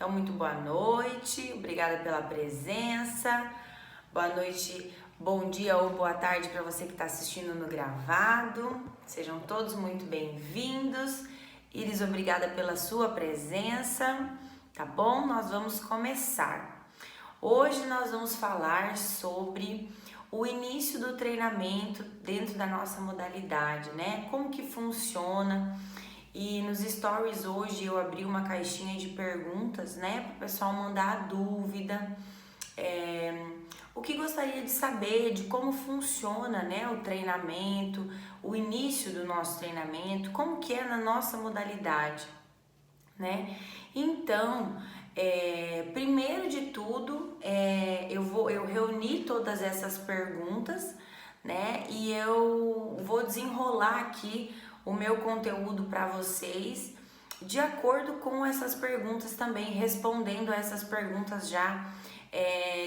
Então, muito boa noite, obrigada pela presença. Boa noite, bom dia ou boa tarde para você que está assistindo no gravado. Sejam todos muito bem-vindos. Iris, obrigada pela sua presença, tá bom? Nós vamos começar. Hoje nós vamos falar sobre o início do treinamento dentro da nossa modalidade, né? Como que funciona. E nos stories hoje eu abri uma caixinha de perguntas, né, para o pessoal mandar a dúvida, o que gostaria de saber de como funciona, né, o treinamento, o início do nosso treinamento, como que é na nossa modalidade, né? Então, primeiro de tudo, eu reuni todas essas perguntas, né, e eu vou desenrolar aqui o meu conteúdo para vocês de acordo com essas perguntas também, respondendo a essas perguntas já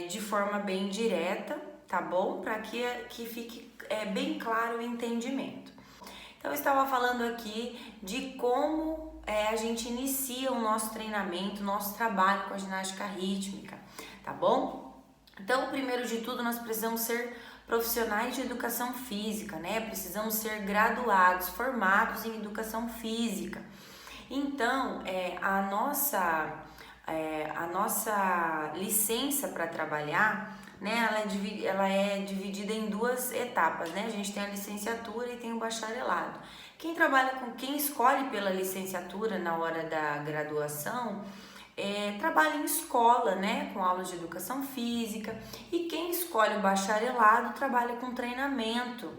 de forma bem direta, tá bom? Para que fique bem claro o entendimento. Então, eu estava falando aqui de como a gente inicia o nosso treinamento, o nosso trabalho com a ginástica rítmica, tá bom? Então, primeiro de tudo, nós precisamos ser profissionais de educação física, né? Precisamos ser graduados, formados em educação física. Então, a nossa licença para trabalhar, né? Ela é dividida em duas etapas, né? A gente tem a licenciatura e tem o bacharelado. Quem escolhe pela licenciatura na hora da graduação, trabalha em escola, né, com aulas de educação física, e quem escolhe o bacharelado trabalha com treinamento,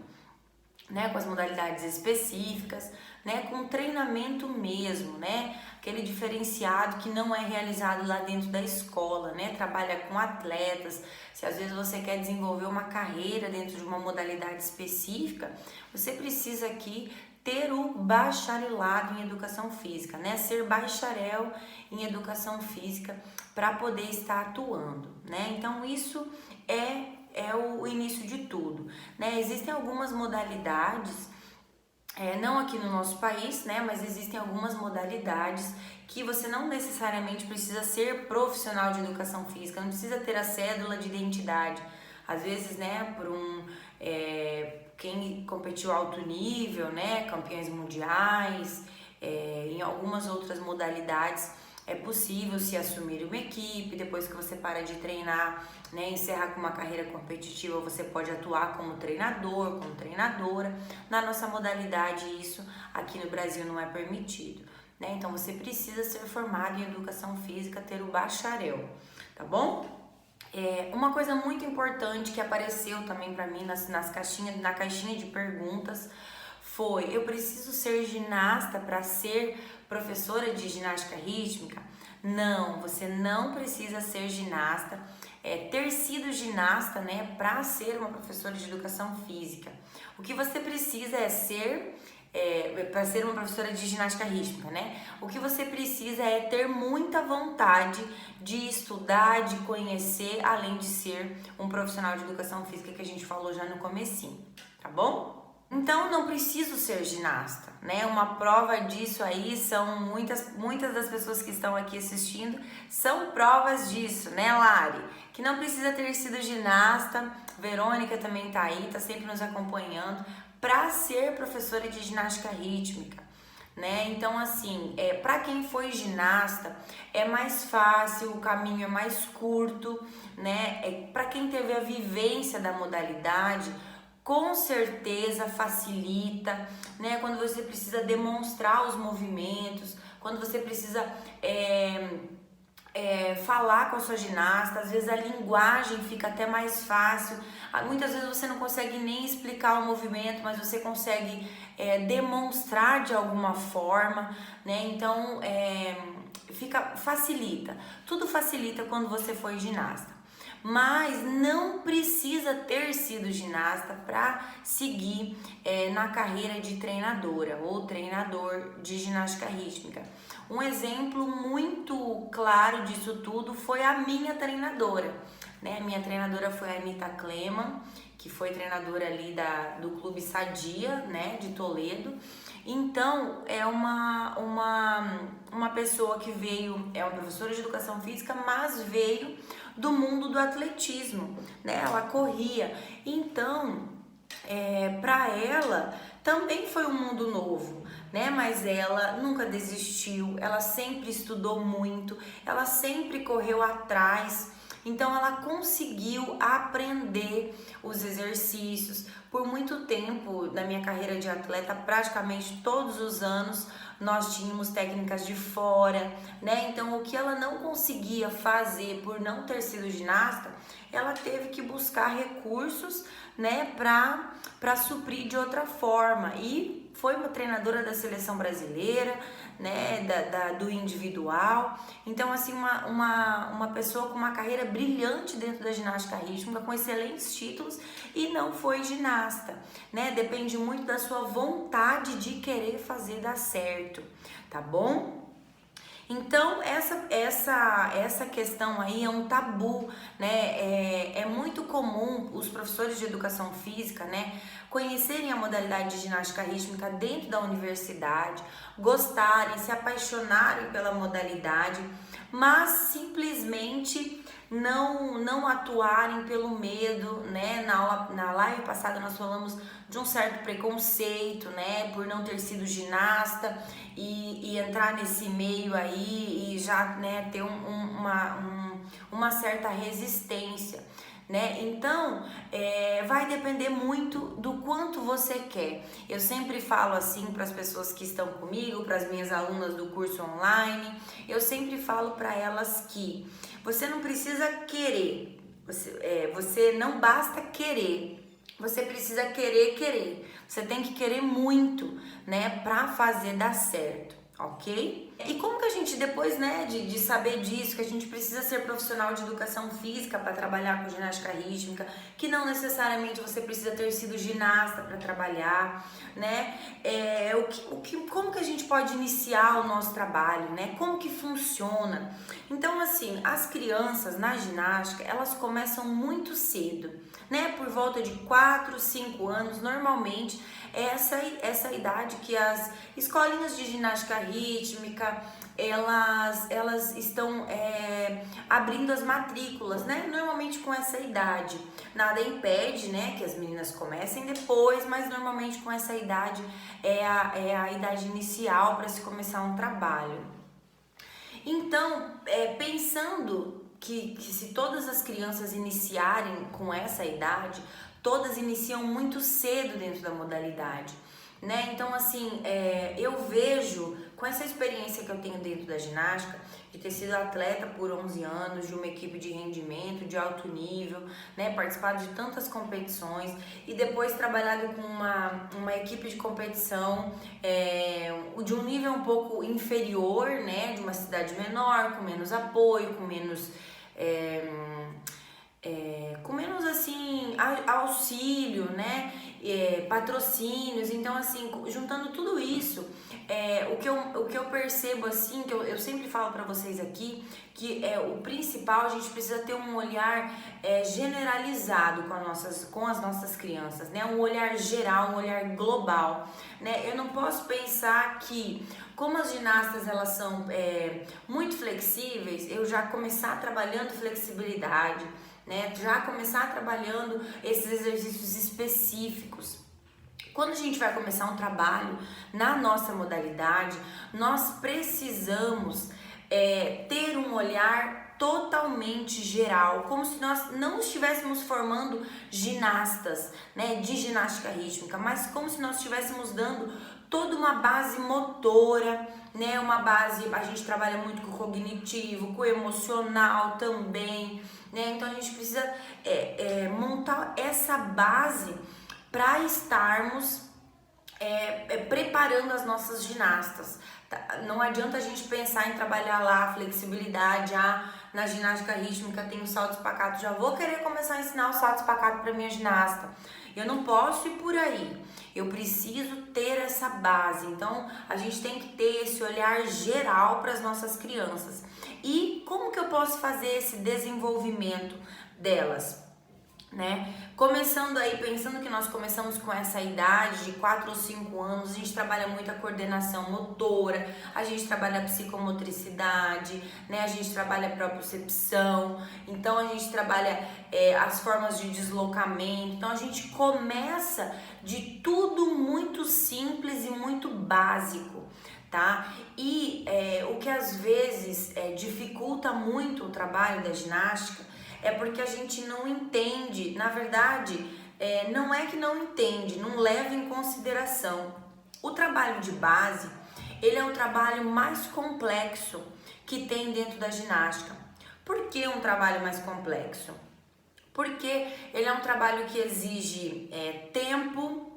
né, com as modalidades específicas, né, com treinamento mesmo, né, aquele diferenciado que não é realizado lá dentro da escola, né, trabalha com atletas. Se às vezes você quer desenvolver uma carreira dentro de uma modalidade específica, você precisa aqui ter o bacharelado em educação física, né? Ser bacharel em educação física para poder estar atuando, né? Então isso é o início de tudo, né? Existem algumas modalidades, não aqui no nosso país, né? Mas existem algumas modalidades que você não necessariamente precisa ser profissional de educação física, não precisa ter a cédula de identidade. Às vezes, né, quem competiu alto nível, né, campeões mundiais, em algumas outras modalidades, é possível se assumir uma equipe. Depois que você para de treinar, né, encerra com uma carreira competitiva, você pode atuar como treinador, como treinadora. Na nossa modalidade, isso aqui no Brasil não é permitido, né? Então você precisa ser formado em educação física, ter o bacharel, tá bom? Uma coisa muito importante que apareceu também para mim na caixinha de perguntas foi: eu preciso ser ginasta para ser professora de ginástica rítmica? Não, você não precisa ser ginasta, ter sido ginasta, né, para ser uma professora de educação física. O que você precisa para ser uma professora de ginástica rítmica, né? O que você precisa é ter muita vontade de estudar, de conhecer, além de ser um profissional de educação física, que a gente falou já no comecinho, tá bom? Então, não preciso ser ginasta, né? Uma prova disso aí são muitas das pessoas que estão aqui assistindo são provas disso, né, Lari? Que não precisa ter sido ginasta. Verônica também tá aí, tá sempre nos acompanhando, para ser professora de ginástica rítmica, né? Então, assim, para quem foi ginasta, é mais fácil, o caminho é mais curto, né? Para quem teve a vivência da modalidade, com certeza facilita, né? Quando você precisa demonstrar os movimentos, quando você precisa falar com a sua ginasta, às vezes a linguagem fica até mais fácil. Muitas vezes você não consegue nem explicar o movimento, mas você consegue demonstrar de alguma forma, né? Então facilita. Tudo facilita quando você foi ginasta. Mas não precisa ter sido ginasta para seguir na carreira de treinadora ou treinador de ginástica rítmica. Um exemplo muito claro disso tudo foi a minha treinadora, né? Minha treinadora foi a Anitta Kleman, que foi treinadora ali do Clube Sadia, né, de Toledo. Então, é uma pessoa que veio, é uma professora de educação física, mas veio do mundo do atletismo, né? Ela corria. Então, para ela também foi um mundo novo, né? Mas ela nunca desistiu, ela sempre estudou muito, ela sempre correu atrás. Então ela conseguiu aprender os exercícios. Por muito tempo na minha carreira de atleta, praticamente todos os anos nós tínhamos técnicas de fora, né? Então o que ela não conseguia fazer por não ter sido ginasta, ela teve que buscar recursos, né, para suprir de outra forma. E foi uma treinadora da seleção brasileira, né, do individual. Então, assim, uma pessoa com uma carreira brilhante dentro da ginástica rítmica, com excelentes títulos, e não foi ginasta, né? Depende muito da sua vontade de querer fazer dar certo, tá bom? Então, essa questão aí é um tabu, né? É muito comum os professores de educação física, né, conhecerem a modalidade de ginástica rítmica dentro da universidade, gostarem, se apaixonarem pela modalidade, mas simplesmente não atuarem pelo medo, né? Na live passada nós falamos de um certo preconceito, né, por não ter sido ginasta e entrar nesse meio aí e já, né, ter uma certa resistência, né? Então, vai depender muito do quanto você quer. Eu sempre falo assim para as pessoas que estão comigo, para as minhas alunas do curso online, eu sempre falo para elas que você não precisa querer, você não basta querer, você precisa querer. Você tem que querer muito, né, para fazer dar certo, ok? E como que a gente, depois, né, de saber disso, que a gente precisa ser profissional de educação física para trabalhar com ginástica rítmica, que não necessariamente você precisa ter sido ginasta para trabalhar, né? Como que a gente pode iniciar o nosso trabalho, né? Como que funciona? Então, assim, as crianças na ginástica, elas começam muito cedo, né? Por volta de 4, 5 anos, normalmente, essa idade que as escolinhas de ginástica rítmica elas estão abrindo as matrículas, né? Normalmente com essa idade. Nada impede, né, que as meninas comecem depois, mas normalmente com essa idade é a idade inicial para se começar um trabalho. Então, pensando que se todas as crianças iniciarem com essa idade, todas iniciam muito cedo dentro da modalidade, né? Então, assim, eu vejo, com essa experiência que eu tenho dentro da ginástica, de ter sido atleta por 11 anos, de uma equipe de rendimento, de alto nível, né? Participado de tantas competições e depois trabalhado com uma equipe de competição de um nível um pouco inferior, né? De uma cidade menor, com menos apoio, com menos assim, auxílio, né? Patrocínios. Então, assim, juntando tudo isso, o que eu percebo, assim, que eu sempre falo para vocês aqui, que o principal, a gente precisa ter um olhar generalizado com as nossas crianças, né? Um olhar geral, um olhar global, né? Eu não posso pensar que, como as ginastas elas são muito flexíveis, eu já começar trabalhando flexibilidade, né? Já começar trabalhando esses exercícios específicos. Quando a gente vai começar um trabalho na nossa modalidade, nós precisamos ter um olhar totalmente geral, como se nós não estivéssemos formando ginastas, né, de ginástica rítmica, mas como se nós estivéssemos dando toda uma base motora, né, uma base, a gente trabalha muito com o cognitivo, com o emocional também, né, então a gente precisa montar essa base para estarmos preparando as nossas ginastas. Não adianta a gente pensar em trabalhar lá a flexibilidade, na ginástica rítmica tem o salto espacato, já vou querer começar a ensinar o salto espacato para minha ginasta. Eu não posso ir por aí, eu preciso ter essa base. Então a gente tem que ter esse olhar geral para as nossas crianças. E como que eu posso fazer esse desenvolvimento delas? né? Começando aí, pensando que nós começamos com essa idade de 4 ou 5 anos, a gente trabalha muito a coordenação motora, a gente trabalha a psicomotricidade, né? A gente trabalha a propriocepção, então a gente trabalha as formas de deslocamento, então a gente começa de tudo muito simples e muito básico, tá? E o que às vezes dificulta muito o trabalho da ginástica é porque a gente não entende, na verdade, não é que não entende, não leva em consideração. O trabalho de base, ele é o trabalho mais complexo que tem dentro da ginástica. Por que um trabalho mais complexo? Porque ele é um trabalho que exige tempo,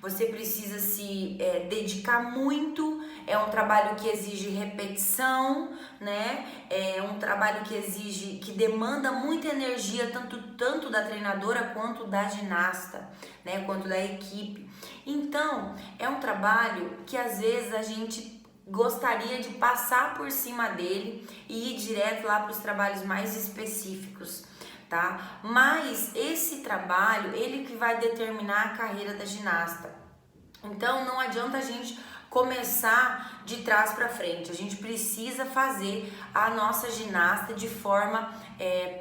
você precisa se dedicar muito, é um trabalho que exige repetição, né? É um trabalho que demanda muita energia, tanto da treinadora quanto da ginasta, né? Quanto da equipe. Então, é um trabalho que às vezes a gente gostaria de passar por cima dele e ir direto lá para os trabalhos mais específicos, tá? Mas esse trabalho, ele que vai determinar a carreira da ginasta. Então não adianta a gente começar de trás para frente, a gente precisa fazer a nossa ginasta de forma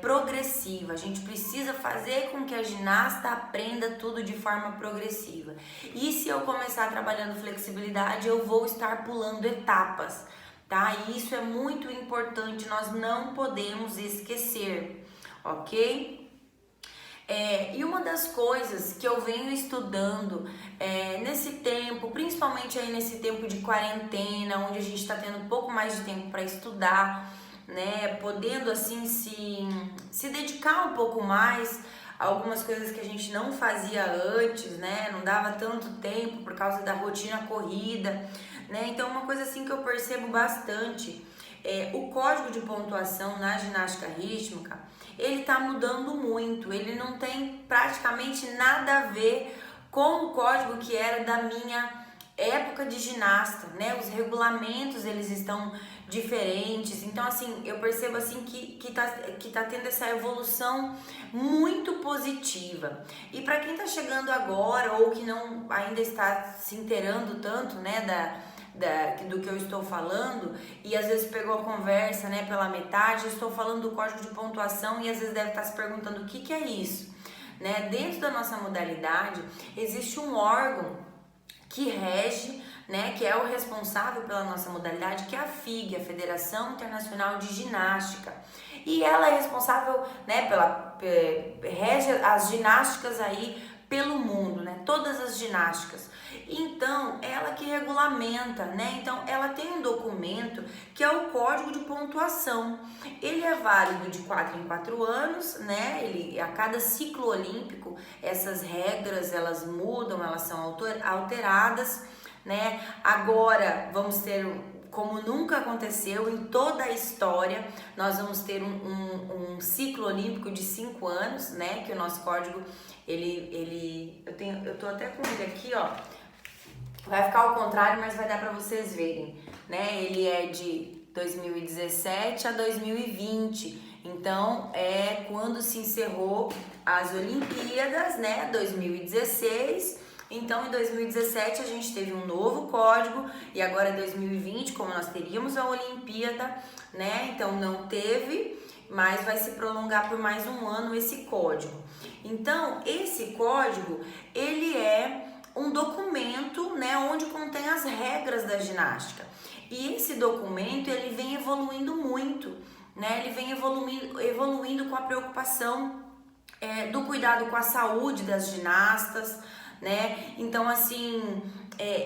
progressiva, a gente precisa fazer com que a ginasta aprenda tudo de forma progressiva. E se eu começar trabalhando flexibilidade, eu vou estar pulando etapas, tá? E isso é muito importante, nós não podemos esquecer, ok? E uma das coisas que eu venho estudando nesse tempo, principalmente aí nesse tempo de quarentena, onde a gente está tendo um pouco mais de tempo para estudar, né, podendo assim se dedicar um pouco mais a algumas coisas que a gente não fazia antes, né, não dava tanto tempo por causa da rotina corrida, né, então uma coisa assim que eu percebo bastante o código de pontuação na ginástica rítmica, ele tá mudando muito, ele não tem praticamente nada a ver com o código que era da minha época de ginasta, né? Os regulamentos, eles estão diferentes, então assim, eu percebo assim que tá tendo essa evolução muito positiva. E para quem tá chegando agora ou que não ainda está se inteirando tanto, né, do que eu estou falando, e às vezes pegou a conversa, né, pela metade, eu estou falando do código de pontuação e às vezes deve estar se perguntando o que é isso, né? Dentro da nossa modalidade existe um órgão que rege, né, que é o responsável pela nossa modalidade, que é a FIG, a Federação Internacional de Ginástica. E ela é responsável, né, rege as ginásticas aí pelo mundo, né, todas as ginásticas. Então, ela que regulamenta, né? Então, ela tem um documento que é o Código de Pontuação. Ele é válido de 4 em 4 anos, né? A cada ciclo olímpico, essas regras, elas mudam, elas são alteradas, né? Agora, vamos ter, como nunca aconteceu em toda a história, nós vamos ter um ciclo olímpico de 5 anos, né? Que o nosso código, eu tô até com ele aqui, ó. Vai ficar ao contrário, mas vai dar para vocês verem, né? Ele é de 2017 a 2020. Então, é quando se encerrou as Olimpíadas, né? 2016. Então, em 2017 a gente teve um novo código e agora em 2020, como nós teríamos a Olimpíada, né? Então, não teve, mas vai se prolongar por mais um ano esse código. Então, esse código, ele é um documento, né, onde contém as regras da ginástica. E esse documento, ele vem evoluindo muito, né? Ele vem evoluindo com a preocupação do cuidado com a saúde das ginastas, né? Então, assim,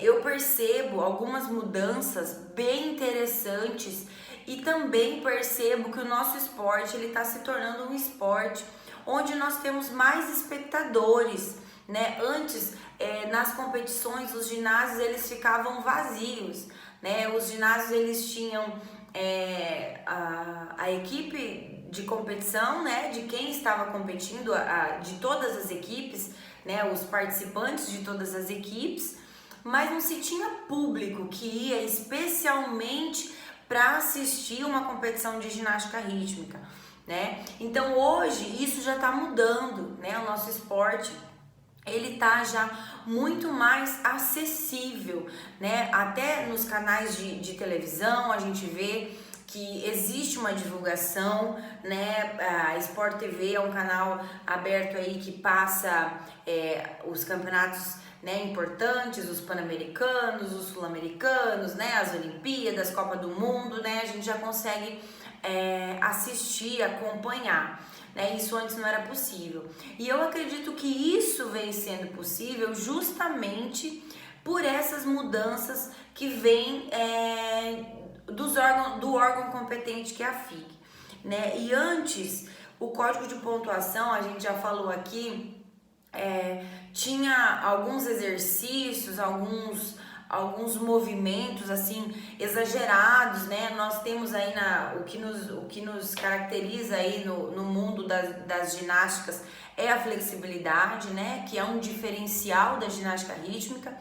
eu percebo algumas mudanças bem interessantes e também percebo que o nosso esporte, ele está se tornando um esporte onde nós temos mais espectadores, né? Antes, nas competições, os ginásios eles ficavam vazios, né? Os ginásios eles tinham a equipe de competição, né? De quem estava competindo, de todas as equipes, né? Os participantes de todas as equipes, mas não se tinha público que ia especialmente para assistir uma competição de ginástica rítmica, né? Então hoje isso já está mudando, né? O nosso esporte, ele tá já muito mais acessível, né? Até nos canais de televisão a gente vê que existe uma divulgação, né? A Sport TV é um canal aberto aí que passa os campeonatos, né, importantes, os pan-americanos, os sul-americanos, né, as Olimpíadas, Copa do Mundo, né? A gente já consegue assistir, acompanhar. Né? Isso antes não era possível. E eu acredito que isso vem sendo possível justamente por essas mudanças que vêm do órgão competente que é a FIC. Né? E antes, o código de pontuação, a gente já falou aqui, tinha alguns exercícios, alguns movimentos assim exagerados, né? Nós temos aí o que nos caracteriza aí no mundo das ginásticas é a flexibilidade, né? Que é um diferencial da ginástica rítmica,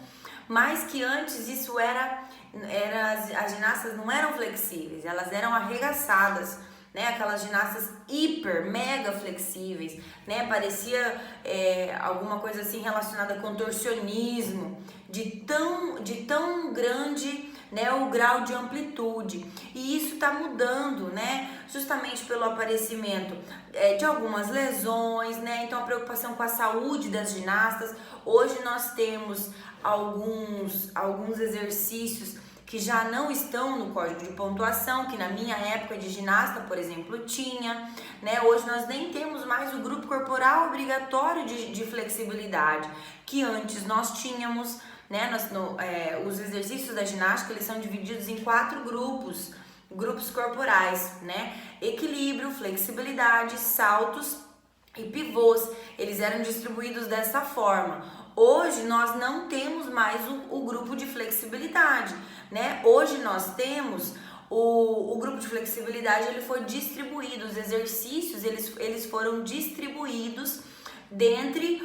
mas que antes isso as ginastas não eram flexíveis, elas eram arregaçadas, né? Aquelas ginastas hiper, mega flexíveis, né? Parecia alguma coisa assim relacionada a contorcionismo, de tão grande, né, o grau de amplitude. E isso está mudando, né? Justamente pelo aparecimento de algumas lesões, né? Então a preocupação com a saúde das ginastas. Hoje nós temos alguns exercícios que já não estão no código de pontuação, que na minha época de ginasta, por exemplo, tinha, né? Hoje nós nem temos mais o grupo corporal obrigatório de flexibilidade, que antes nós tínhamos, né? Os exercícios da ginástica, eles são divididos em 4 grupos corporais, né? Equilíbrio, flexibilidade, saltos e pivôs. Eles eram distribuídos dessa forma. Hoje nós não temos mais o grupo de flexibilidade, né? Hoje nós temos o grupo de flexibilidade, ele foi distribuído, os exercícios eles foram distribuídos dentre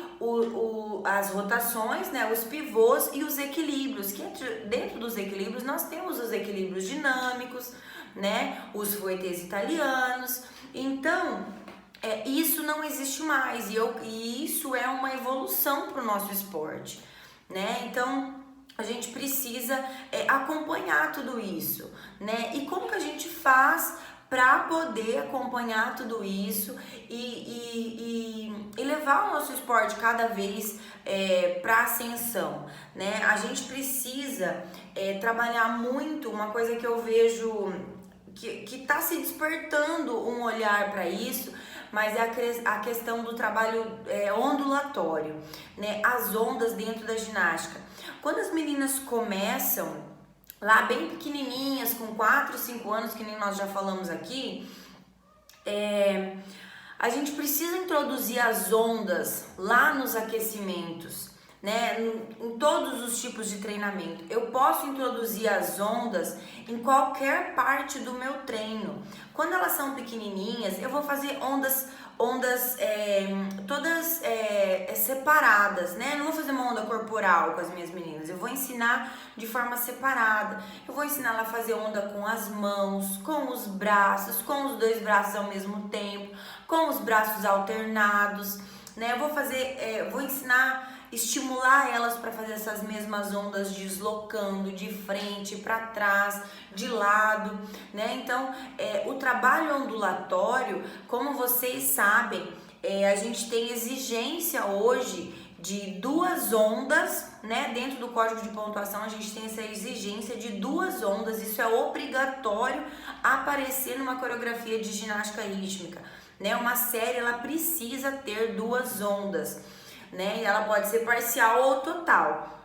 as rotações, né? Os pivôs e os equilíbrios, que dentro dos equilíbrios nós temos os equilíbrios dinâmicos, né? Os fouettes italianos. Então isso não existe mais e isso é uma evolução para o nosso esporte, né? Então a gente precisa acompanhar tudo isso, né? E como que a gente faz para poder acompanhar tudo isso e levar o nosso esporte cada vez para ascensão, né? A gente precisa trabalhar muito, uma coisa que eu vejo que está se despertando um olhar para isso, mas é a questão do trabalho ondulatório, né? As ondas dentro da ginástica. Quando as meninas começam lá bem pequenininhas, com 4, 5 anos, que nem nós já falamos aqui, a gente precisa introduzir as ondas lá nos aquecimentos, né? Em todos os tipos de treinamento. Eu posso introduzir as ondas em qualquer parte do meu treino. Quando elas são pequenininhas, eu vou fazer ondas todas separadas, né? Não vou fazer uma onda corporal com as minhas meninas, eu vou ensinar de forma separada. Eu vou ensinar ela a fazer onda com as mãos, com os braços, com os 2 braços ao mesmo tempo, com os braços alternados, né? Eu vou estimular elas para fazer essas mesmas ondas deslocando de frente para trás, de lado, né? Então, o trabalho ondulatório, como vocês sabem, a gente tem exigência hoje de 2 ondas, né? Dentro do código de pontuação a gente tem essa exigência de 2 ondas, isso é obrigatório aparecer numa coreografia de ginástica rítmica, né? Uma série, ela precisa ter 2 ondas, né? E ela pode ser parcial ou total,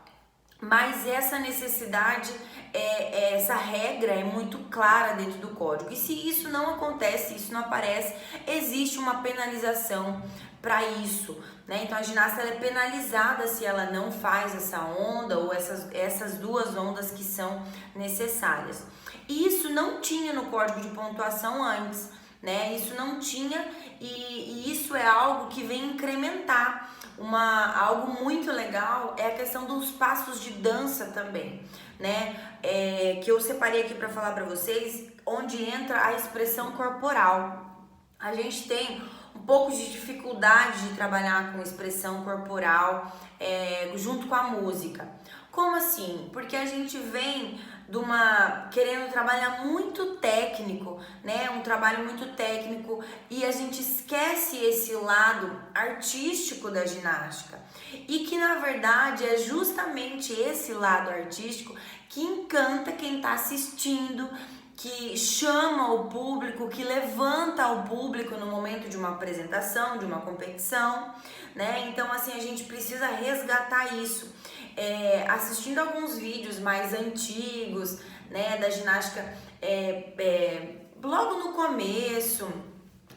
mas essa necessidade, essa regra é muito clara dentro do código. E se isso não acontece, isso não aparece, existe uma penalização para isso, né? Então a ginasta ela é penalizada se ela não faz essa onda ou essas 2 ondas que são necessárias. E isso não tinha no código de pontuação antes, né? Isso não tinha e isso é algo que vem incrementar, algo muito legal é a questão dos passos de dança também, né? Que eu separei aqui para falar para vocês, onde entra a expressão corporal. A gente tem um pouco de dificuldade de trabalhar com expressão corporal junto com a música. Como assim? Porque a gente vem querendo trabalhar muito técnico, né? Um trabalho muito técnico, e a gente esquece esse lado artístico da ginástica. E que na verdade é justamente esse lado artístico que encanta quem está assistindo, que chama o público, que levanta o público no momento de uma apresentação, de uma competição, né? Então assim, a gente precisa resgatar isso. Assistindo alguns vídeos mais antigos, né, da ginástica, logo no começo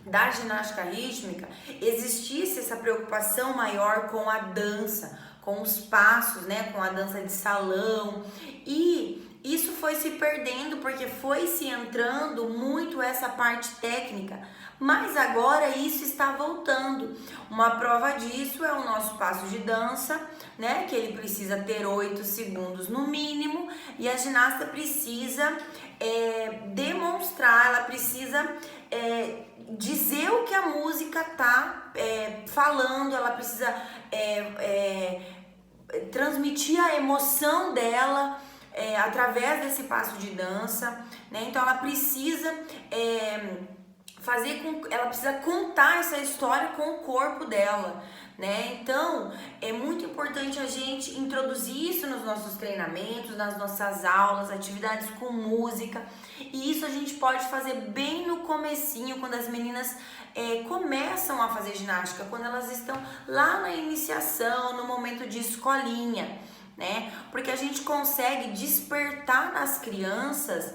da ginástica rítmica, existisse essa preocupação maior com a dança, com os passos, né, com a dança de salão, e isso foi se perdendo porque foi se entrando muito essa parte técnica, mas agora isso está voltando. Uma prova disso é o nosso passo de dança, né, que ele precisa ter 8 segundos no mínimo, e a ginasta precisa demonstrar, ela precisa dizer o que a música tá falando, ela precisa transmitir a emoção dela através desse passo de dança, né? Então ela precisa ela precisa contar essa história com o corpo dela, né? Então é muito importante a gente introduzir isso nos nossos treinamentos, nas nossas aulas, atividades com música, e isso a gente pode fazer bem no comecinho, quando as meninas começam a fazer ginástica, quando elas estão lá na iniciação, no momento de escolinha, né? Porque a gente consegue despertar nas crianças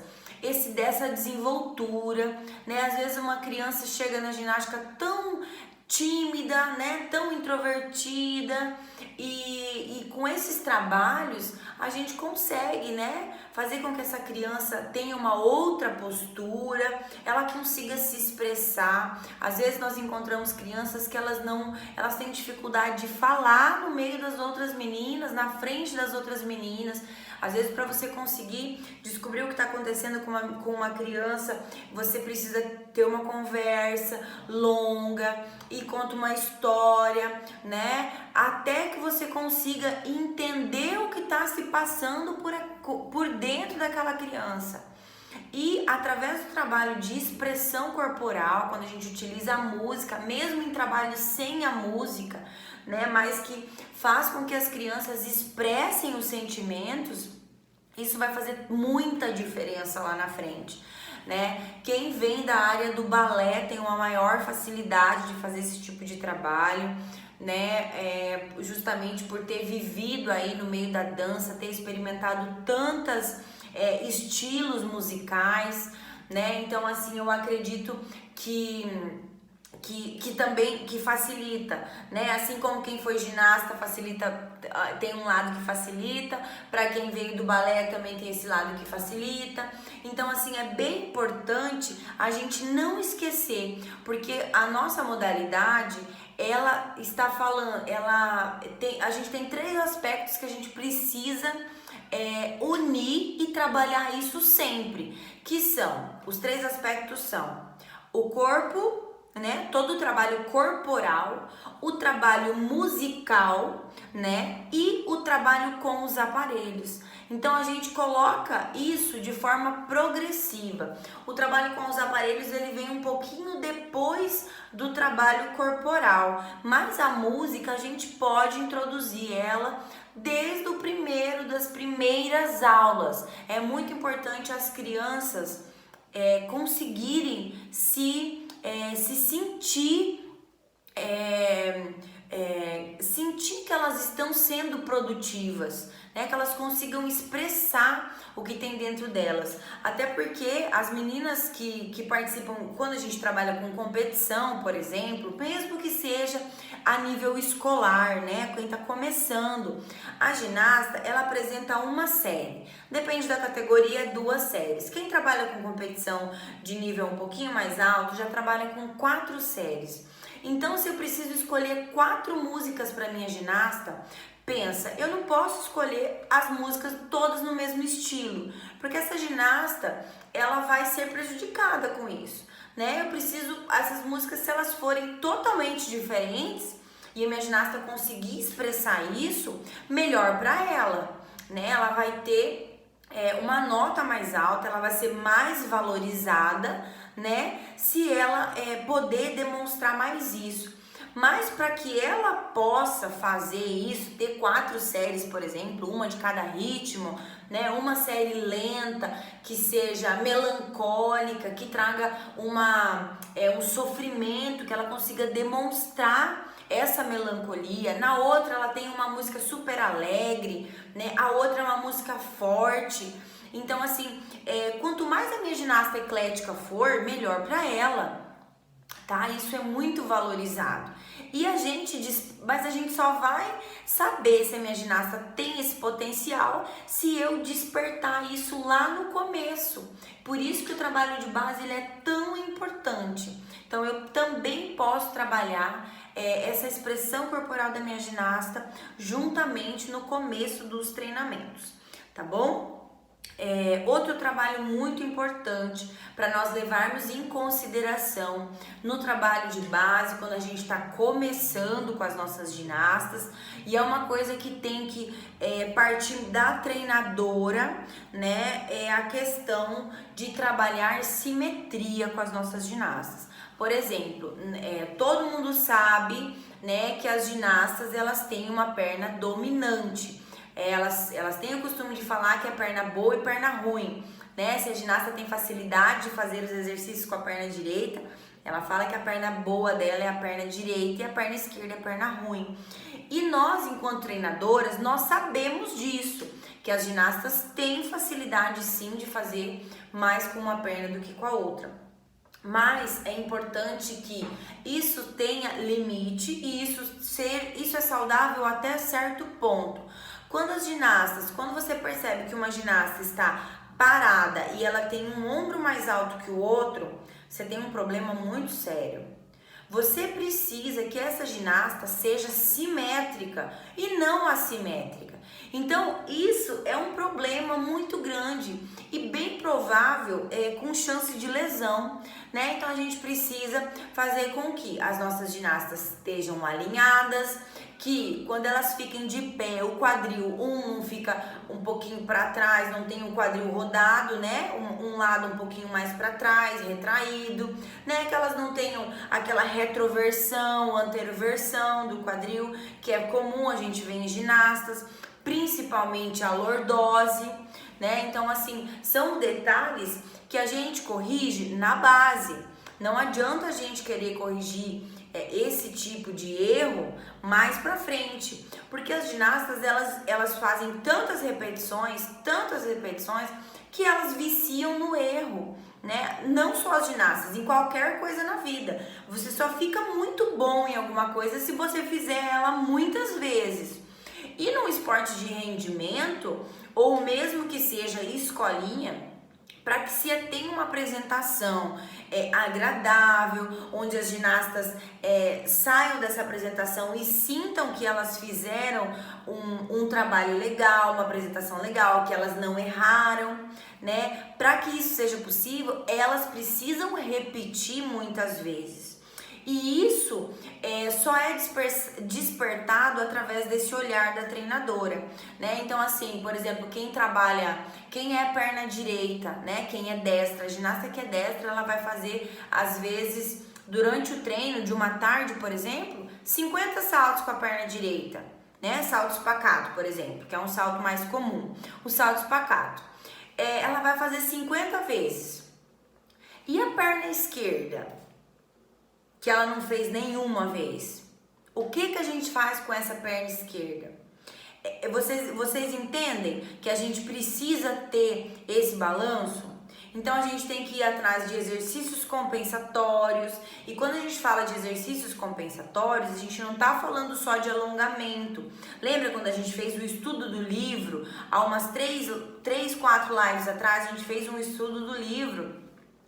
dessa desenvoltura, né? Às vezes uma criança chega na ginástica tão tímida, né? Tão introvertida, e com esses trabalhos a gente consegue, né, fazer com que essa criança tenha uma outra postura, ela consiga se expressar. Às vezes nós encontramos crianças que elas têm dificuldade de falar no meio das outras meninas, na frente das outras meninas. Às vezes, para você conseguir descobrir o que está acontecendo com uma criança, você precisa ter uma conversa longa e conta uma história, né? Até que você consiga entender o que está se passando por dentro daquela criança. E através do trabalho de expressão corporal, quando a gente utiliza a música, mesmo em trabalhos sem a música, né, mas que faz com que as crianças expressem os sentimentos, isso vai fazer muita diferença lá na frente, né? Quem vem da área do balé tem uma maior facilidade de fazer esse tipo de trabalho, né? Justamente por ter vivido aí no meio da dança, ter experimentado tantos estilos musicais, né? Então, assim, eu acredito que também facilita, né? Assim como quem foi ginasta facilita, tem um lado que facilita, para quem veio do balé também tem esse lado que facilita. Então, assim, é bem importante a gente não esquecer, porque a nossa modalidade, ela está falando, a gente tem 3 aspectos que a gente precisa unir e trabalhar isso sempre, que são, os 3 aspectos são o corpo, né? Todo o trabalho corporal, o trabalho musical, né? E o trabalho com os aparelhos. Então a gente coloca isso de forma progressiva. O trabalho com os aparelhos, ele vem um pouquinho depois do trabalho corporal, mas a música a gente pode introduzir ela desde das primeiras aulas. É muito importante as crianças conseguirem se sentir, sentir que elas estão sendo produtivas, né? Que elas consigam expressar o que tem dentro delas. Até porque as meninas que participam, quando a gente trabalha com competição, por exemplo, mesmo que seja a nível escolar, né? Quem tá começando, a ginasta, ela apresenta uma série. Depende da categoria, 2 séries. Quem trabalha com competição de nível um pouquinho mais alto, já trabalha com 4 séries. Então, se eu preciso escolher 4 músicas para minha ginasta, pensa, eu não posso escolher as músicas todas no mesmo estilo, porque essa ginasta, ela vai ser prejudicada com isso, né? Eu preciso, essas músicas, se elas forem totalmente diferentes e a minha ginasta conseguir expressar isso, melhor para ela, né? Ela vai ter uma nota mais alta, ela vai ser mais valorizada, né? Se ela poder demonstrar mais isso. Mas para que ela possa fazer isso, ter 4 séries, por exemplo, uma de cada ritmo, né? Uma série lenta, que seja melancólica, que traga um sofrimento, que ela consiga demonstrar essa melancolia. Na outra ela tem uma música super alegre, né? A outra é uma música forte. Então assim, quanto mais a minha ginasta eclética for, melhor para ela, tá? Isso é muito valorizado. E mas a gente só vai saber se a minha ginasta tem esse potencial se eu despertar isso lá no começo. Por isso que o trabalho de base ele é tão importante. Então eu também posso trabalhar essa expressão corporal da minha ginasta juntamente no começo dos treinamentos, tá bom? Outro trabalho muito importante para nós levarmos em consideração no trabalho de base, quando a gente está começando com as nossas ginastas, e é uma coisa que tem que partir da treinadora, né? É a questão de trabalhar simetria com as nossas ginastas. Por exemplo, todo mundo sabe, né, que as ginastas elas têm uma perna dominante. Elas têm o costume de falar que é perna boa e perna ruim, né? Se a ginasta tem facilidade de fazer os exercícios com a perna direita, ela fala que a perna boa dela é a perna direita e a perna esquerda é a perna ruim. E nós, enquanto treinadoras, nós sabemos disso, que as ginastas têm facilidade sim de fazer mais com uma perna do que com a outra. Mas é importante que isso tenha limite e isso é saudável até certo ponto. Quando você percebe que uma ginasta está parada e ela tem um ombro mais alto que o outro, você tem um problema muito sério. Você precisa que essa ginasta seja simétrica e não assimétrica. Então, isso é um problema muito grande e bem provável com chance de lesão, né? Então, a gente precisa fazer com que as nossas ginastas estejam alinhadas, que quando elas fiquem de pé, o quadril não fica um pouquinho para trás, não tem o quadril rodado, né? Um lado um pouquinho mais para trás, retraído, né? Que elas não tenham aquela retroversão, anteroversão do quadril, que é comum a gente ver em ginastas, principalmente a lordose, né? Então, assim, são detalhes que a gente corrige na base. Não adianta a gente querer corrigir esse tipo de erro mais pra frente, porque as ginastas elas fazem tantas repetições que elas viciam no erro, né? Não só as ginastas, em qualquer coisa na vida. Você só fica muito bom em alguma coisa se você fizer ela muitas vezes. E num esporte de rendimento, ou mesmo que seja escolinha, para que se tenha uma apresentação agradável, onde as ginastas saiam dessa apresentação e sintam que elas fizeram um trabalho legal, uma apresentação legal, que elas não erraram, né? Para que isso seja possível, elas precisam repetir muitas vezes. E isso só é despertado através desse olhar da treinadora, né? Então, assim, por exemplo, quem é perna direita, né? Quem é destra, a ginasta que é destra, ela vai fazer, às vezes, durante o treino de uma tarde, por exemplo, 50 saltos com a perna direita, né? Salto espacato, por exemplo, que é um salto mais comum. O salto espacato. Ela vai fazer 50 vezes. E a perna esquerda, que ela não fez nenhuma vez? O que a gente faz com essa perna esquerda? Vocês entendem que a gente precisa ter esse balanço? Então a gente tem que ir atrás de exercícios compensatórios. E quando a gente fala de exercícios compensatórios, a gente não tá falando só de alongamento. Lembra quando a gente fez o estudo do livro? Há umas 4 lives atrás, a gente fez um estudo do livro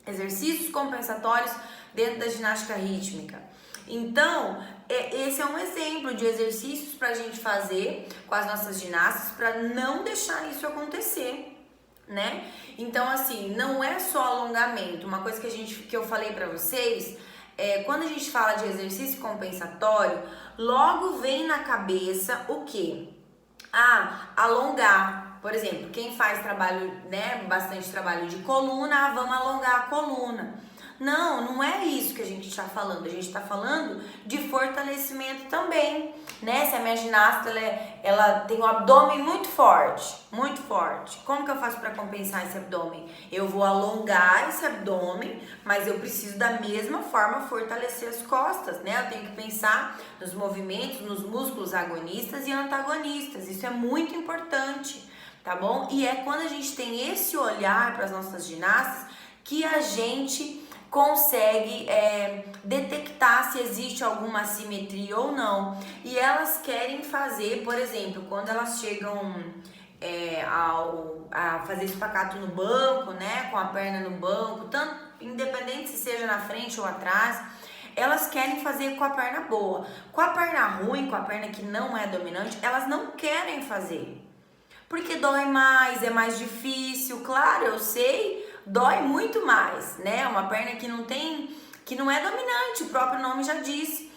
Exercícios Compensatórios dentro da ginástica rítmica. Então, esse é um exemplo de exercícios para a gente fazer com as nossas ginastas para não deixar isso acontecer, né? Então, assim, não é só alongamento. Uma coisa que eu falei pra vocês quando a gente fala de exercício compensatório, logo vem na cabeça o quê? Alongar. Por exemplo, quem faz trabalho, né, bastante trabalho de coluna, vamos alongar a coluna. Não é isso que a gente está falando. A gente está falando de fortalecimento também, né? Se a minha ginasta ela tem um abdômen muito forte, como que eu faço para compensar esse abdômen? Eu vou alongar esse abdômen, mas eu preciso da mesma forma fortalecer as costas, né? Eu tenho que pensar nos movimentos, nos músculos agonistas e antagonistas. Isso é muito importante, tá bom? E é quando a gente tem esse olhar para as nossas ginastas que a gente consegue detectar se existe alguma assimetria ou não. E elas querem fazer, por exemplo, quando elas chegam a fazer espacato no banco, né, com a perna no banco, tanto independente se seja na frente ou atrás, elas querem fazer com a perna boa. Com a perna ruim, com a perna que não é dominante, elas não querem fazer. Porque dói mais, é mais difícil, claro, eu sei, dói muito mais, né? Uma perna que não é dominante, o próprio nome já disse.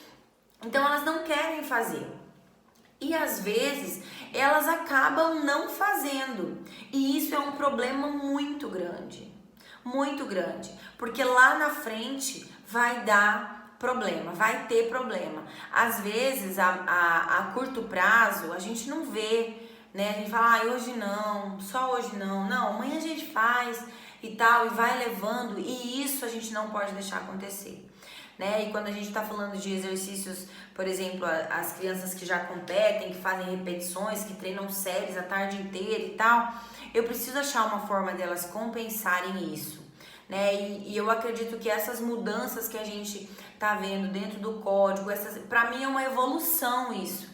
Então elas não querem fazer. E às vezes elas acabam não fazendo. E isso é um problema muito grande, porque lá na frente vai dar problema, vai ter problema. Às vezes a curto prazo a gente não vê, né? A gente fala, hoje não, só hoje não, amanhã a gente faz e tal, e vai levando, e isso a gente não pode deixar acontecer, né? E quando a gente tá falando de exercícios, por exemplo, as crianças que já competem, que fazem repetições, que treinam séries a tarde inteira e tal, eu preciso achar uma forma delas compensarem isso, né? E eu acredito que essas mudanças que a gente tá vendo dentro do código, pra mim é uma evolução isso,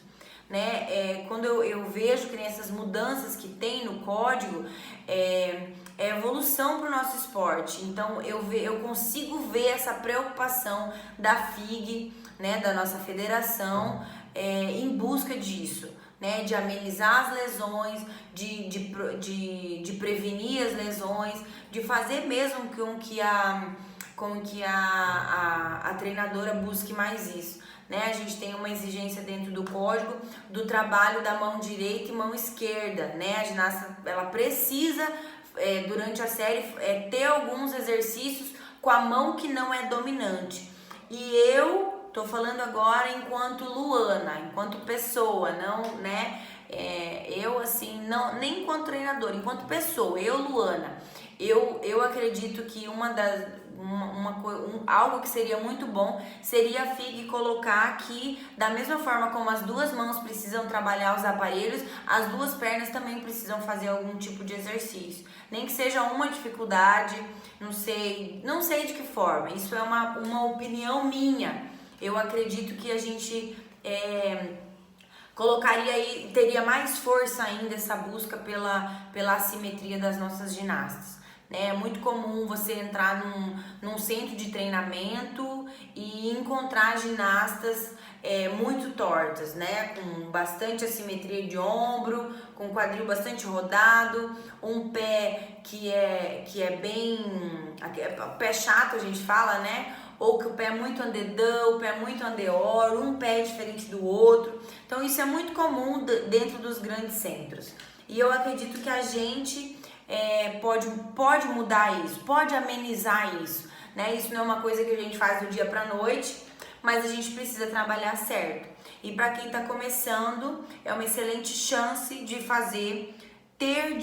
né? Quando eu vejo que essas mudanças que tem no código, é evolução para o nosso esporte. Então eu consigo ver essa preocupação da FIG, né, da nossa federação, em busca disso, né, de amenizar as lesões, de prevenir as lesões, de fazer mesmo com que a treinadora busque mais isso. Né? A gente tem uma exigência dentro do código do trabalho da mão direita e mão esquerda, né? A ginasta ela precisa durante a série ter alguns exercícios com a mão que não é dominante. E eu tô falando agora enquanto Luana, enquanto pessoa, não, né? Eu assim, não, nem enquanto treinadora, enquanto pessoa, eu Luana, eu acredito que algo que seria muito bom seria a FIG colocar que da mesma forma como as duas mãos precisam trabalhar os aparelhos, as duas pernas também precisam fazer algum tipo de exercício, nem que seja uma dificuldade, não sei de que forma, isso é uma opinião minha. Eu acredito que a gente colocaria aí, teria mais força ainda essa busca pela assimetria das nossas ginastas. É muito comum você entrar num centro de treinamento e encontrar ginastas muito tortas, né? Com bastante assimetria de ombro, com quadril bastante rodado, um pé que é bem... pé chato a gente fala, né? Ou que o pé é muito andedão, o pé é muito andeor, um pé é diferente do outro. Então isso é muito comum dentro dos grandes centros. E eu acredito que a gente... pode mudar isso, pode amenizar isso, né? Isso não é uma coisa que a gente faz do dia pra noite, mas a gente precisa trabalhar certo. E para quem tá começando, é uma excelente chance de ter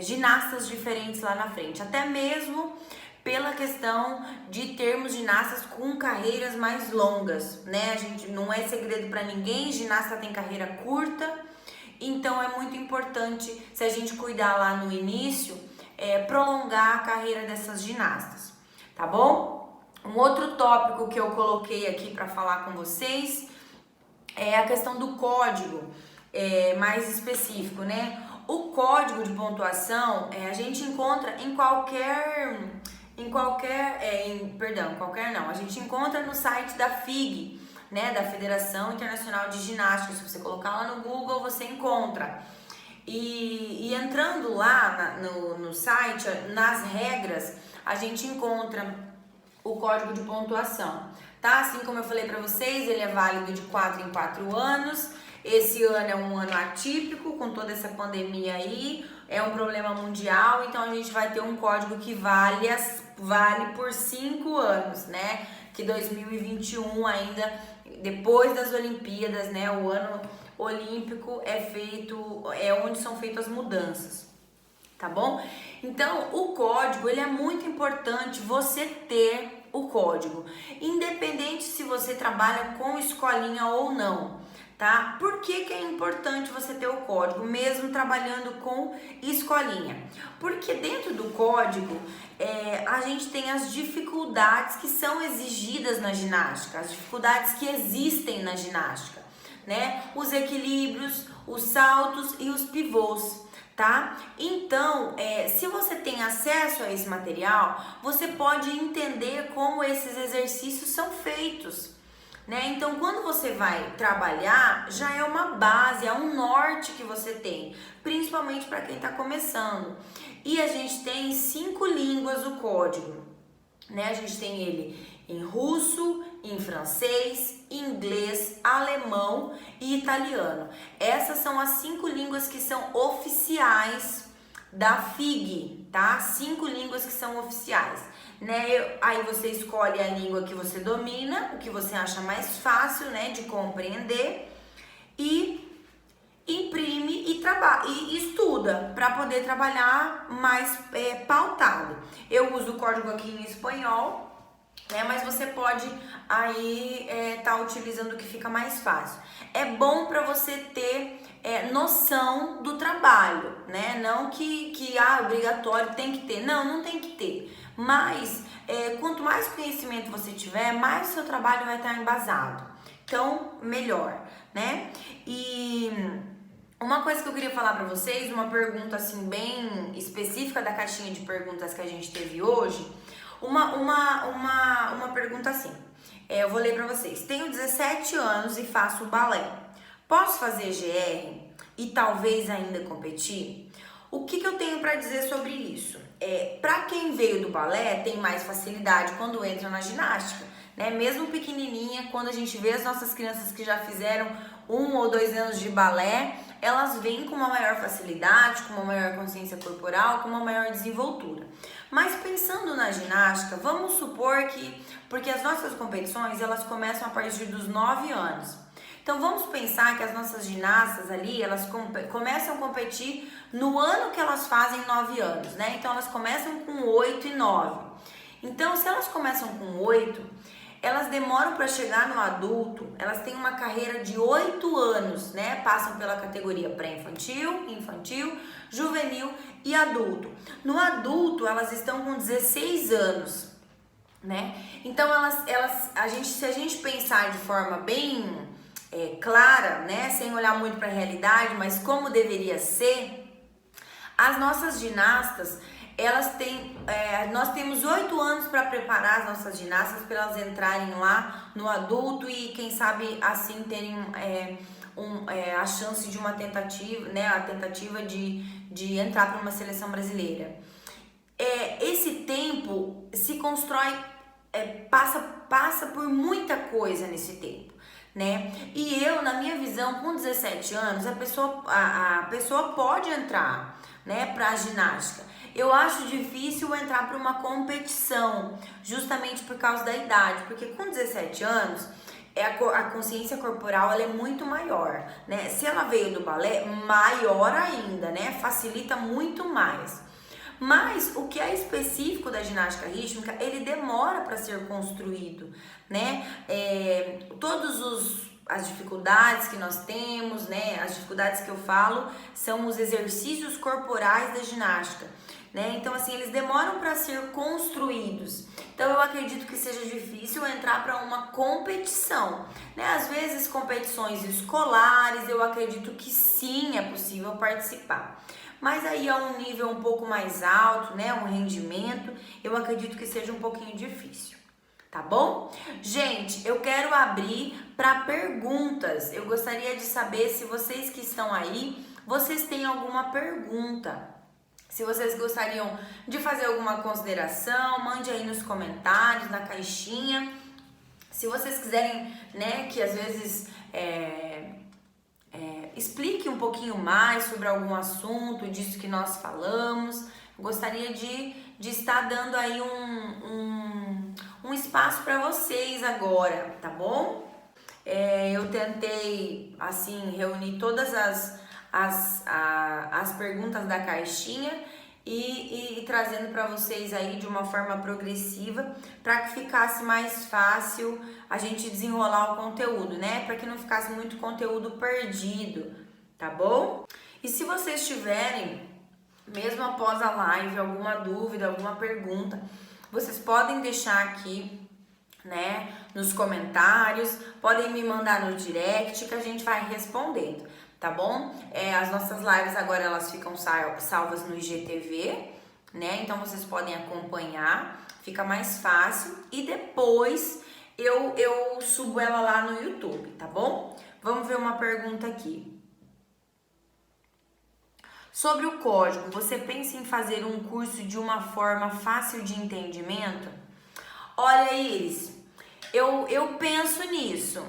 ginastas diferentes lá na frente, até mesmo pela questão de termos ginastas com carreiras mais longas, né? A gente não é segredo para ninguém, ginasta tem carreira curta, então é muito importante, se a gente cuidar lá no início, prolongar a carreira dessas ginastas, tá bom? Um outro tópico que eu coloquei aqui para falar com vocês é a questão do código mais específico, né? O código de pontuação a gente encontra a gente encontra no site da FIG, né? Da Federação Internacional de Ginástica. Se você colocar lá no Google, você encontra. E entrando lá no site, nas regras, a gente encontra o código de pontuação, tá? Assim como eu falei pra vocês, ele é válido de 4 em 4 anos. Esse ano é um ano atípico, com toda essa pandemia aí, é um problema mundial, então a gente vai ter um código que vale por 5 anos, né? Que 2021 ainda, depois das Olimpíadas, né? O ano olímpico é onde são feitas as mudanças, tá bom? Então, o código, ele é muito importante você ter o código, independente se você trabalha com escolinha ou não. Tá? Por que é importante você ter o código, mesmo trabalhando com escolinha? Porque dentro do código a gente tem as dificuldades que são exigidas na ginástica, as dificuldades que existem na ginástica, né? Os equilíbrios, os saltos e os pivôs, tá? Então, se você tem acesso a esse material, você pode entender como esses exercícios são feitos, né? Então, quando você vai trabalhar, já é uma base, é um norte que você tem, principalmente para quem está começando. E a gente tem 5 línguas o código, né? A gente tem ele em russo, em francês, inglês, alemão e italiano. Essas são as 5 línguas que são oficiais da FIG, tá? 5 línguas que são oficiais, né? Aí você escolhe a língua que você domina, o que você acha mais fácil, né, de compreender, e imprime e estuda para poder trabalhar mais pautado. Eu uso o código aqui em espanhol, né? Mas você pode aí tá utilizando o que fica mais fácil. É bom para você ter noção do trabalho, né? Não que obrigatório tem que ter. Não tem que ter. Mas quanto mais conhecimento você tiver, mais o seu trabalho vai estar embasado. Então, melhor, né? E uma coisa que eu queria falar para vocês, uma pergunta assim bem específica da caixinha de perguntas que a gente teve hoje. Uma pergunta assim, eu vou ler para vocês. Tenho 17 anos e faço balé. Posso fazer GR e talvez ainda competir? O que eu tenho para dizer sobre isso? Para quem veio do balé, tem mais facilidade quando entra na ginástica, né? Mesmo pequenininha, quando a gente vê as nossas crianças que já fizeram 1 ou 2 anos de balé, elas vêm com uma maior facilidade, com uma maior consciência corporal, com uma maior desenvoltura. Mas pensando na ginástica, vamos supor que, porque as nossas competições, elas começam a partir dos 9 anos. Então vamos pensar que as nossas ginastas ali, elas começam a competir no ano que elas fazem 9 anos, né? Então elas começam com 8 e 9. Então se elas começam com 8, elas demoram para chegar no adulto, elas têm uma carreira de 8 anos, né? Passam pela categoria pré-infantil, infantil, juvenil e adulto. No adulto, elas estão com 16 anos, né? Então, se a gente pensar de forma bem clara, né? Sem olhar muito para a realidade, mas como deveria ser, as nossas ginastas, nós temos 8 anos para preparar as nossas ginastas para elas entrarem lá no adulto e quem sabe assim terem a chance de uma tentativa, né, a tentativa de entrar para uma seleção brasileira. Esse tempo se constrói, passa por muita coisa nesse tempo, né? E eu, na minha visão, com 17 anos, a pessoa pode entrar, né, para a ginástica. Eu acho difícil entrar para uma competição, justamente por causa da idade, porque com 17 anos a consciência corporal ela é muito maior, né? Se ela veio do balé, maior ainda, né? Facilita muito mais. Mas o que é específico da ginástica rítmica, ele demora para ser construído, né? As dificuldades que nós temos, né? As dificuldades que eu falo são os exercícios corporais da ginástica, né? Então, assim, eles demoram para ser construídos. Então, eu acredito que seja difícil entrar para uma competição, né? Às vezes, competições escolares, eu acredito que sim, é possível participar. Mas aí a um nível um pouco mais alto, né? Um rendimento, eu acredito que seja um pouquinho difícil. Tá bom? Gente, eu quero abrir para perguntas. Eu gostaria de saber se vocês que estão aí, vocês têm alguma pergunta. Se vocês gostariam de fazer alguma consideração, mande aí nos comentários, na caixinha. Se vocês quiserem, né, que às vezes explique um pouquinho mais sobre algum assunto disso que nós falamos, gostaria de estar dando aí um espaço para vocês agora, tá bom? Eu tentei, assim, reunir todas as perguntas da caixinha e trazendo para vocês aí de uma forma progressiva, para que ficasse mais fácil a gente desenrolar o conteúdo, né? Para que não ficasse muito conteúdo perdido, tá bom? E se vocês tiverem, mesmo após a live, alguma dúvida, alguma pergunta, vocês podem deixar aqui, né, nos comentários, podem me mandar no direct que a gente vai respondendo, tá bom? As nossas lives agora elas ficam salvas no IGTV, né? Então vocês podem acompanhar, fica mais fácil e depois eu subo ela lá no YouTube, tá bom? Vamos ver uma pergunta aqui. Sobre o código, você pensa em fazer um curso de uma forma fácil de entendimento? Olha, Iris, eu penso nisso,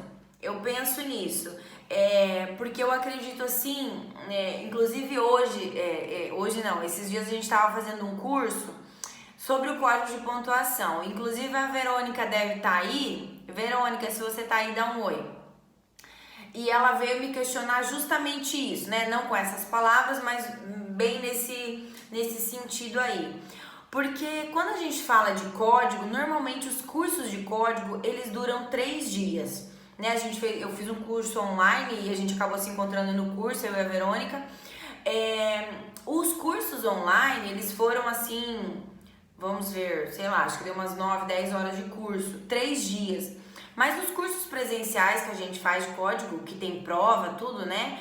porque eu acredito assim, inclusive hoje não, esses dias a gente estava fazendo um curso sobre o código de pontuação, inclusive a Verônica deve estar aí. Verônica, se você tá aí, dá um oi. E ela veio me questionar justamente isso, né? Não com essas palavras, mas bem nesse sentido aí. Porque quando a gente fala de código, normalmente os cursos de código, eles duram 3 dias, né? Eu fiz um curso online e a gente acabou se encontrando no curso, eu e a Verônica. Os cursos online, eles foram assim, vamos ver, sei lá, acho que deu umas 9, 10 horas de curso, 3 dias. Mas nos cursos presenciais que a gente faz de código, que tem prova, tudo, né?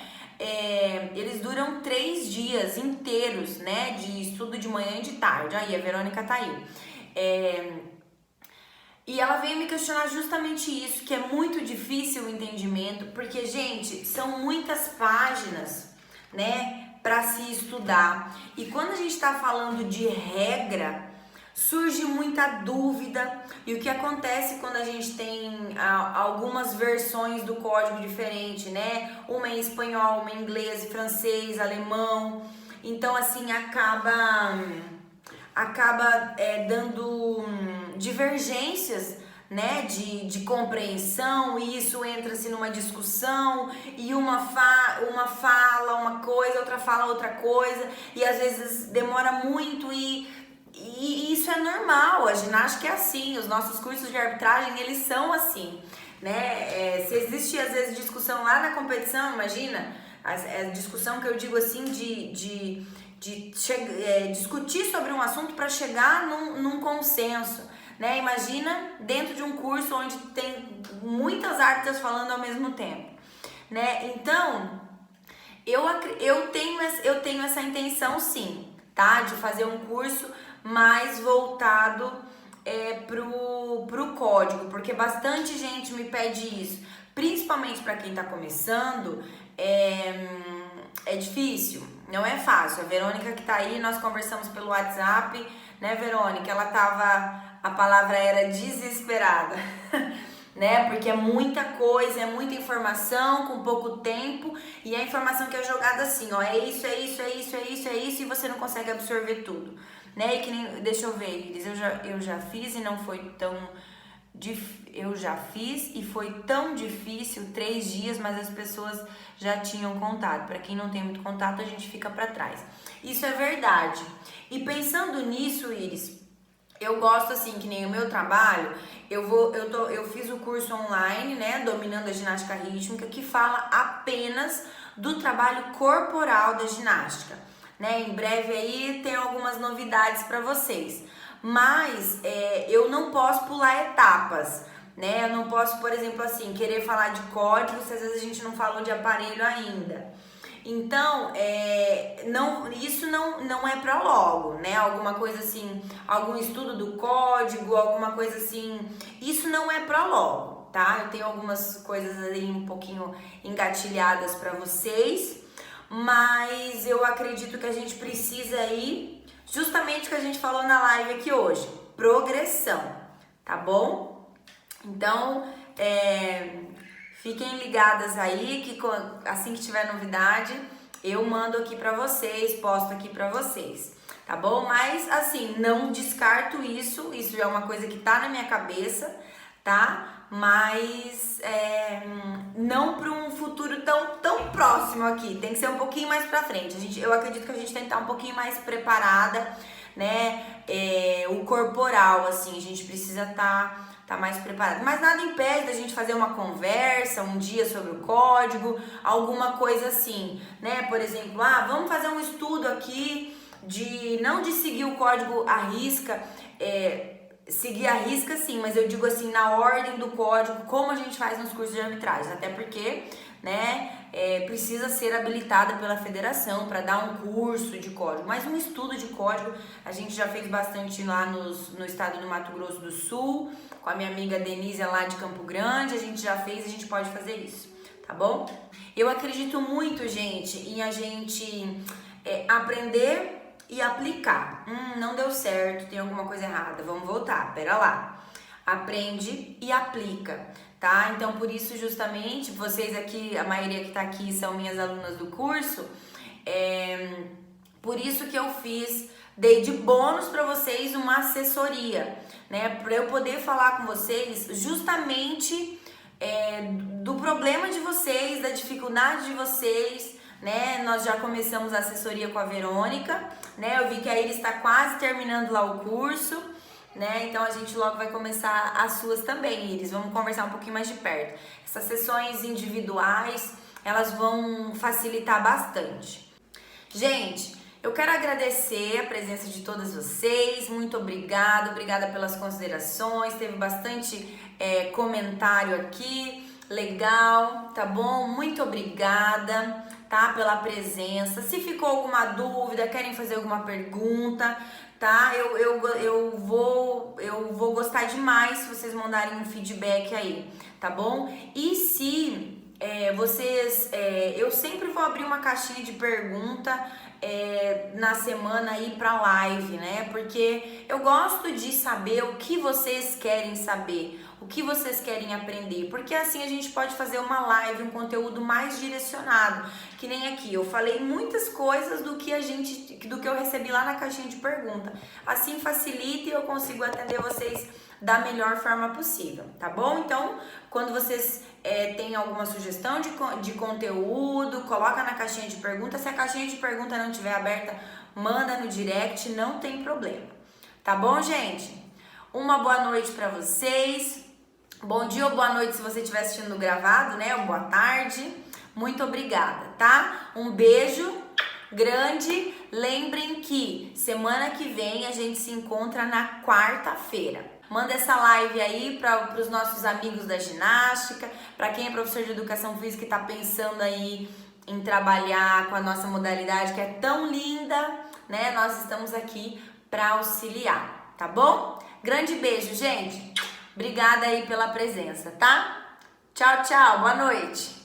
Eles duram 3 dias inteiros, né? De estudo de manhã e de tarde. Aí, a Verônica tá aí. E ela veio me questionar justamente isso, que é muito difícil o entendimento, porque, gente, são muitas páginas, né? Pra se estudar. E quando a gente tá falando de regra, surge muita dúvida. E o que acontece quando a gente tem algumas versões do código diferente, né? Uma em espanhol, uma em inglês, francês, alemão. Então, assim, acaba dando divergências, né, de compreensão, e isso entra-se numa discussão, e uma fala uma coisa, outra fala outra coisa, e às vezes demora muito e isso é normal. A ginástica é assim, os nossos cursos de arbitragem, eles são assim, né? Se existe às vezes discussão lá na competição, imagina, a discussão que eu digo assim de discutir sobre um assunto para chegar num consenso, né? Imagina dentro de um curso onde tem muitas árbitras falando ao mesmo tempo, né? Então, eu tenho essa intenção sim, tá? De fazer um curso mais voltado pro código, porque bastante gente me pede isso, principalmente para quem tá começando. É difícil, não é fácil. A Verônica que tá aí, nós conversamos pelo WhatsApp, né, Verônica? A palavra era desesperada, né? Porque é muita coisa, é muita informação com pouco tempo, e a informação que é jogada assim, ó, é isso, e você não consegue absorver tudo, né? E que nem, deixa eu ver, Iris, eu já fiz e não foi tão eu já fiz e foi tão difícil, 3 dias, mas as pessoas já tinham contato. Para quem não tem muito contato, a gente fica para trás. Isso é verdade. E pensando nisso, Iris, eu gosto assim, que nem o meu trabalho, eu fiz o curso online, né, Dominando a Ginástica Rítmica, que fala apenas do trabalho corporal da ginástica, né? Em breve aí tem algumas novidades para vocês, mas eu não posso pular etapas, né? Eu não posso, por exemplo, assim, querer falar de código se às vezes a gente não falou de aparelho ainda. Então, isso não é para logo, né? Alguma coisa assim, algum estudo do código, alguma coisa assim, isso não é para logo, tá? Eu tenho algumas coisas ali um pouquinho engatilhadas para vocês, mas eu acredito que a gente precisa aí, justamente o que a gente falou na live aqui hoje, progressão, tá bom? Então, fiquem ligadas aí que assim que tiver novidade, eu mando aqui pra vocês, posto aqui pra vocês, tá bom? Mas assim, não descarto isso já é uma coisa que tá na minha cabeça, tá? Mas não para um futuro tão próximo aqui, tem que ser um pouquinho mais pra frente. Eu acredito que a gente tem que estar um pouquinho mais preparada, né? O corporal, assim, a gente precisa tá mais preparado. Mas nada impede da gente fazer uma conversa um dia sobre o código, alguma coisa assim, né? Por exemplo, vamos fazer um estudo aqui não de seguir o código à risca, seguir à risca sim, mas eu digo assim, na ordem do código, como a gente faz nos cursos de arbitragem, até porque, né, precisa ser habilitada pela federação para dar um curso de código, mas um estudo de código a gente já fez bastante lá no estado do Mato Grosso do Sul, com a minha amiga Denise lá de Campo Grande, a gente já fez, a gente pode fazer isso, tá bom? Eu acredito muito, gente, em a gente aprender e aplicar. Não deu certo, tem alguma coisa errada, vamos voltar, pera lá. Aprende e aplica, tá? Então, por isso, justamente, vocês aqui, a maioria que tá aqui são minhas alunas do curso, por isso que eu dei de bônus para vocês uma assessoria, né? Para eu poder falar com vocês justamente do problema de vocês, da dificuldade de vocês, né? Nós já começamos a assessoria com a Verônica, né? Eu vi que a Iris está quase terminando lá o curso, né? Então a gente logo vai começar as suas também, Iris. Vamos conversar um pouquinho mais de perto. Essas sessões individuais, elas vão facilitar bastante. Gente, eu quero agradecer a presença de todas vocês, muito obrigada pelas considerações, teve bastante comentário aqui, legal, tá bom? Muito obrigada, tá? Pela presença. Se ficou alguma dúvida, querem fazer alguma pergunta, tá? Eu vou gostar demais se vocês mandarem um feedback aí, tá bom? E se eu sempre vou abrir uma caixinha de pergunta na semana aí pra live, né? Porque eu gosto de saber o que vocês querem saber, o que vocês querem aprender, porque assim a gente pode fazer uma live, um conteúdo mais direcionado, que nem aqui, eu falei muitas coisas do que eu recebi lá na caixinha de pergunta, assim facilita e eu consigo atender vocês da melhor forma possível, tá bom? Então, quando vocês têm alguma sugestão de conteúdo, coloca na caixinha de pergunta. Se a caixinha de pergunta não estiver aberta, manda no direct, não tem problema. Tá bom, gente? Uma boa noite pra vocês. Bom dia ou boa noite se você estiver assistindo gravado, né? Ou boa tarde. Muito obrigada, tá? Um beijo grande. Lembrem que semana que vem a gente se encontra na quarta-feira. Manda essa live aí para os nossos amigos da ginástica, para quem é professor de educação física e está pensando aí em trabalhar com a nossa modalidade que é tão linda, né? Nós estamos aqui para auxiliar, tá bom? Grande beijo, gente. Obrigada aí pela presença, tá? Tchau, tchau. Boa noite.